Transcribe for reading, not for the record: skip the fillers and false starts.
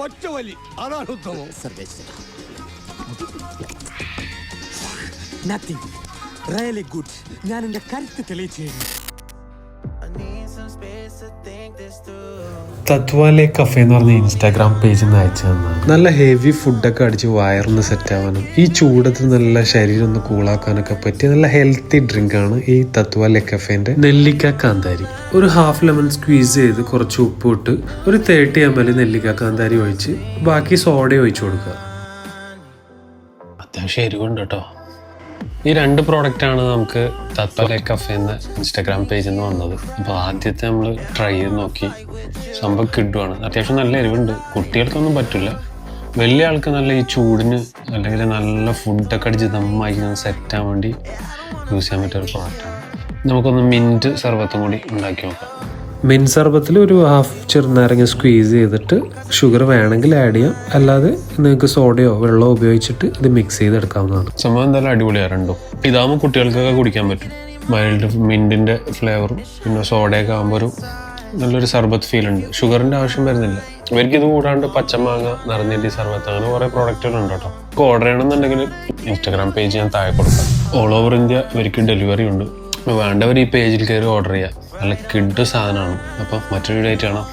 ഒറ്റവലി അതാണ് ഉത്തമം. Nothing really good. ഞാൻ എന്റെ കരുത്ത് തെളിയിച്ചു. തത്വാലെ കഫേ എന്ന് പറഞ്ഞ ഇൻസ്റ്റാഗ്രാം പേജിൽ നിന്ന് അയച്ചു തന്നാണ്. നല്ല ഹെവി ഫുഡൊക്കെ അടിച്ച് വയറിന് സെറ്റ് ആവാനും ഈ ചൂടത്ത് നല്ല ശരീരം ഒന്ന് കൂളാക്കാനൊക്കെ പറ്റിയ നല്ല ഹെൽത്തി ഡ്രിങ്ക് ആണ് ഈ തത്വാലെ കഫേന്റെ നെല്ലിക്ക കാന്താരി. ഒരു ഹാഫ് ലെമൺ സ്ക്വീസ് ചെയ്ത് കുറച്ച് ഉപ്പ് ഇട്ട് ഒരു 30 ml നെല്ലിക്ക കാന്താരി ഒഴിച്ച് ബാക്കി സോഡ ഒഴിച്ചു കൊടുക്കുക. അത്യാവശ്യം എരിവുണ്ട് കേട്ടോ. ഈ 2 പ്രോഡക്റ്റാണ് നമുക്ക് തത്വാലെ കഫേ എന്ന ഇൻസ്റ്റാഗ്രാം പേജിൽ നിന്ന് വന്നത്. അപ്പോൾ ആദ്യത്തെ നമ്മൾ ട്രൈ ചെയ്ത് നോക്കി. സംഭവം കിഡുവാണ്. അത്യാവശ്യം നല്ല എരിവുണ്ട്. കുട്ടികൾക്കൊന്നും പറ്റില്ല. വലിയ ആൾക്ക് നല്ല ഈ ചൂടിന് അല്ലെങ്കിൽ നല്ല ഫുഡൊക്കെ അടിച്ച് ദമ്മായി സെറ്റ് ആവാൻ വേണ്ടി യൂസ് ചെയ്യാൻ പറ്റിയ ഒരു പ്രോഡക്റ്റാണ്. നമുക്കൊന്ന് മിൻറ്റ് സർബത്തും കൂടി ഉണ്ടാക്കി നോക്കാം. മിൻറ്റ് സർബത്തിൽ ഒരു ഹാഫ് ചെറുനാരങ്ങ സ്ക്വീസ് ചെയ്തിട്ട് ഷുഗർ വേണമെങ്കിൽ ആഡ് ചെയ്യാം. അല്ലാതെ നിങ്ങൾക്ക് സോഡയോ വെള്ളമോ ഉപയോഗിച്ചിട്ട് ഇത് മിക്സ് ചെയ്തെടുക്കാവുന്നതാണ്. സംഭവം എന്തായാലും അടിപൊളിയാണ് രണ്ടും. ഇതാകുമ്പോൾ കുട്ടികൾക്കൊക്കെ കുടിക്കാൻ പറ്റും. മൈൽഡ് മിൻറ്റിൻ്റെ ഫ്ലേവറും പിന്നെ സോഡയൊക്കെ ആകുമ്പോൾ ഒരു നല്ലൊരു സർബത്ത് ഫീൽ ഉണ്ട്. ഷുഗറിൻ്റെ ആവശ്യം വരുന്നില്ല. ഇവർക്കിത് കൂടാണ്ട് പച്ചമാങ്ങ നിറഞ്ഞിട്ട് സർബത്ത് അങ്ങനെ കുറേ പ്രോഡക്റ്റുകളുണ്ട് കേട്ടോ. ഇപ്പോൾ ഓർഡർ ചെയ്യണമെന്നുണ്ടെങ്കിൽ ഇൻസ്റ്റാഗ്രാം പേജ് ഞാൻ താഴെ കൊടുക്കാം. ഓൾ ഓവർ ഇന്ത്യ ഇവർക്ക് ഡെലിവറി ഉണ്ട്. വേണ്ടവർ ഈ പേജിൽ കയറി ഓർഡർ ചെയ്യുക. നല്ല കിഡ് സാധനമാണ്. അപ്പം മറ്റൊരു വീഡിയോ ആയിട്ട് കാണാം.